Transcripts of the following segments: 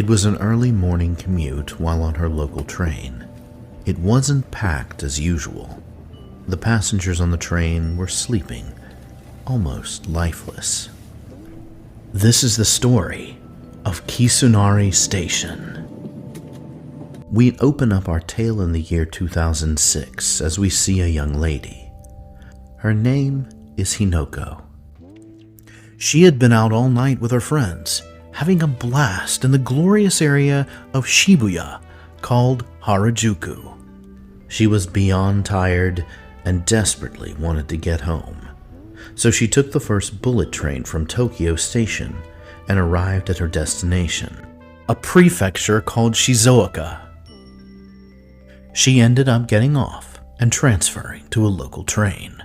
was an early morning commute while on her local train. It wasn't packed as usual. The passengers on the train were sleeping, almost lifeless. This is the story of Kisunari Station. We open up our tale in the year 2006 as we see a young lady. Her name is Hinoko. She had been out all night with her friends, having a blast in the glorious area of Shibuya called Harajuku. She was beyond tired and desperately wanted to get home. So she took the first bullet train from Tokyo Station and arrived at her destination, a prefecture called Shizuoka. She ended up getting off and transferring to a local train.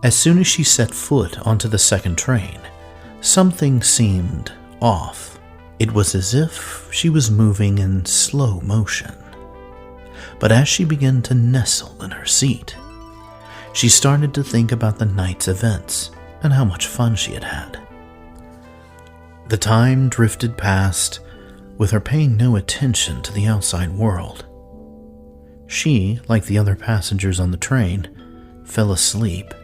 As soon as she set foot onto the second train, something seemed off. It was as if she was moving in slow motion. But as she began to nestle in her seat, she started to think about the night's events and how much fun she had had. The time drifted past, with her paying no attention to the outside world. She, like the other passengers on the train, fell asleep,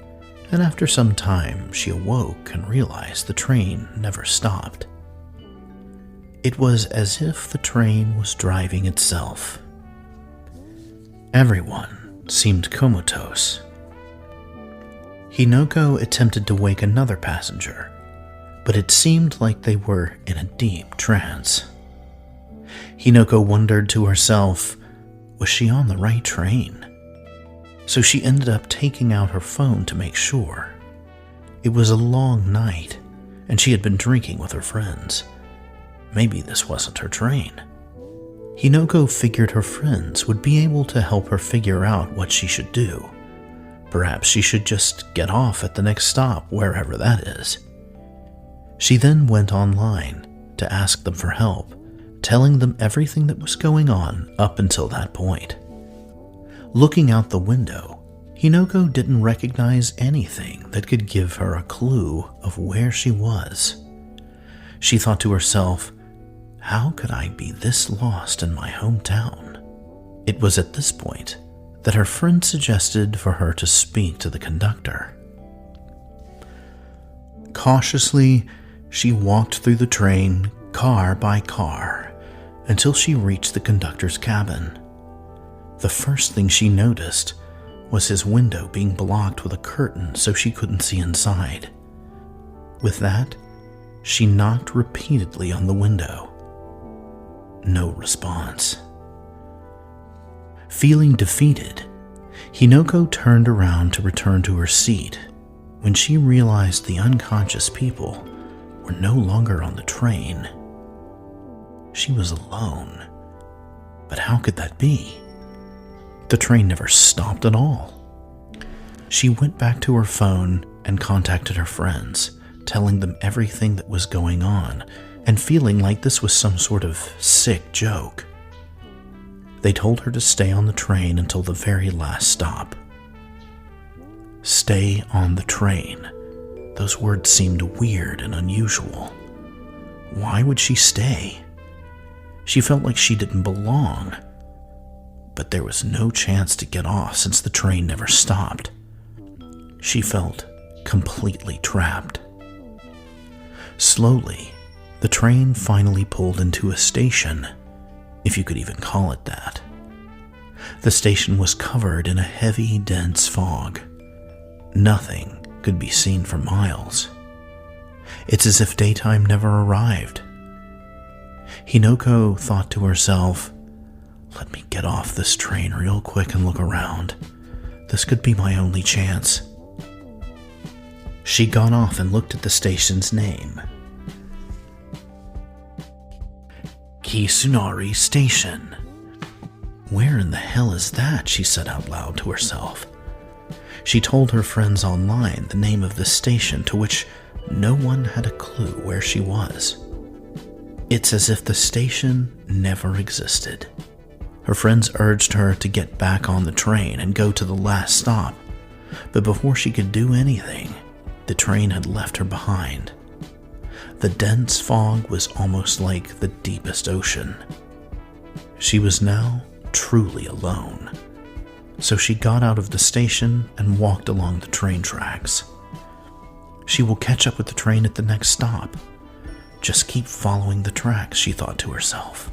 and after some time she awoke and realized the train never stopped. It was as if the train was driving itself. Everyone seemed comatose. Hinoko attempted to wake another passenger, but it seemed like they were in a deep trance. Hinoko wondered to herself, was she on the right train? So she ended up taking out her phone to make sure. It was a long night, and she had been drinking with her friends. Maybe this wasn't her train. Hinoko figured her friends would be able to help her figure out what she should do. Perhaps she should just get off at the next stop, wherever that is. She then went online to ask them for help, telling them everything that was going on up until that point. Looking out the window, Hinoko didn't recognize anything that could give her a clue of where she was. She thought to herself, how could I be this lost in my hometown? It was at this point that her friend suggested for her to speak to the conductor. Cautiously, she walked through the train, car by car, until she reached the conductor's cabin. The first thing she noticed was his window being blocked with a curtain so she couldn't see inside. With that, she knocked repeatedly on the window. No response. Feeling defeated, Hinoko turned around to return to her seat when she realized the unconscious people were no longer on the train. She was alone. But how could that be? The train never stopped at all. She went back to her phone and contacted her friends, telling them everything that was going on and feeling like this was some sort of sick joke. They told her to stay on the train until the very last stop. Stay on the train. Those words seemed weird and unusual. Why would she stay? She felt like she didn't belong. But there was no chance to get off since the train never stopped. She felt completely trapped. Slowly, the train finally pulled into a station, if you could even call it that. The station was covered in a heavy, dense fog. Nothing could be seen for miles. It's as if daytime never arrived. Hinoko thought to herself, let me get off this train real quick and look around. This could be my only chance. She got off and looked at the station's name. Kisunari Station. Where in the hell is that? She said out loud to herself. She told her friends online the name of the station, to which no one had a clue where she was. It's as if the station never existed. Her friends urged her to get back on the train and go to the last stop, but before she could do anything, the train had left her behind. The dense fog was almost like the deepest ocean. She was now truly alone, so she got out of the station and walked along the train tracks. She will catch up with the train at the next stop. Just keep following the tracks, she thought to herself.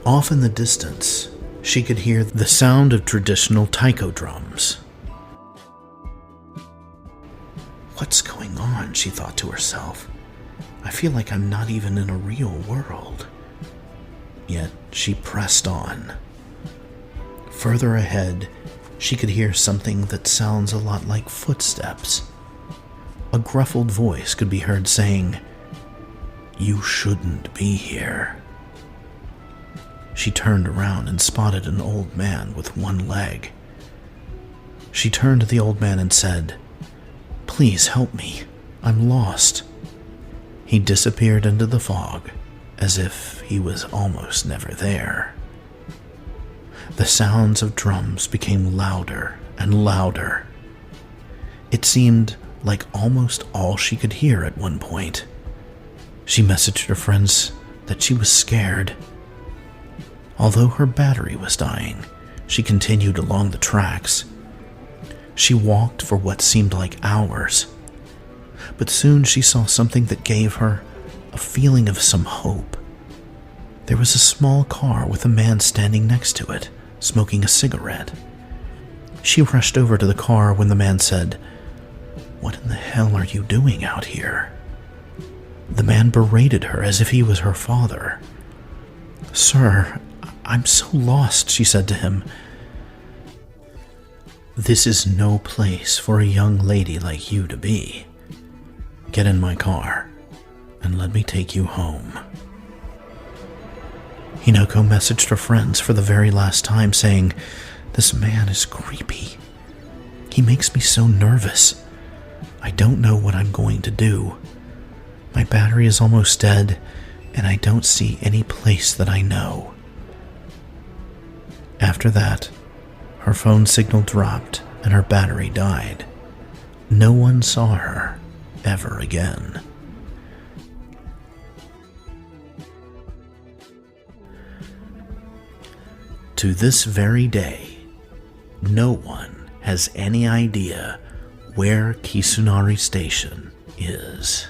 Off in the distance, she could hear the sound of traditional taiko drums. What's going on, she thought to herself. I feel like I'm not even in a real world. Yet she pressed on. Further ahead, she could hear something that sounds a lot like footsteps. A gruffled voice could be heard saying, "You shouldn't be here." She turned around and spotted an old man with one leg. She turned to the old man and said, "Please help me. I'm lost." He disappeared into the fog, as if he was almost never there. The sounds of drums became louder and louder. It seemed like almost all she could hear at one point. She messaged her friends that she was scared. Although her battery was dying, she continued along the tracks. She walked for what seemed like hours, but soon she saw something that gave her a feeling of some hope. There was a small car with a man standing next to it, smoking a cigarette. She rushed over to the car when the man said, "What in the hell are you doing out here?" The man berated her as if he was her father. "Sir, I'm so lost," she said to him. "This is no place for a young lady like you to be. Get in my car and let me take you home." Hinako messaged her friends for the very last time saying, "This man is creepy. He makes me so nervous. I don't know what I'm going to do. My battery is almost dead, and I don't see any place that I know." After that, her phone signal dropped and her battery died. No one saw her ever again. To this very day, no one has any idea where Kisunari Station is.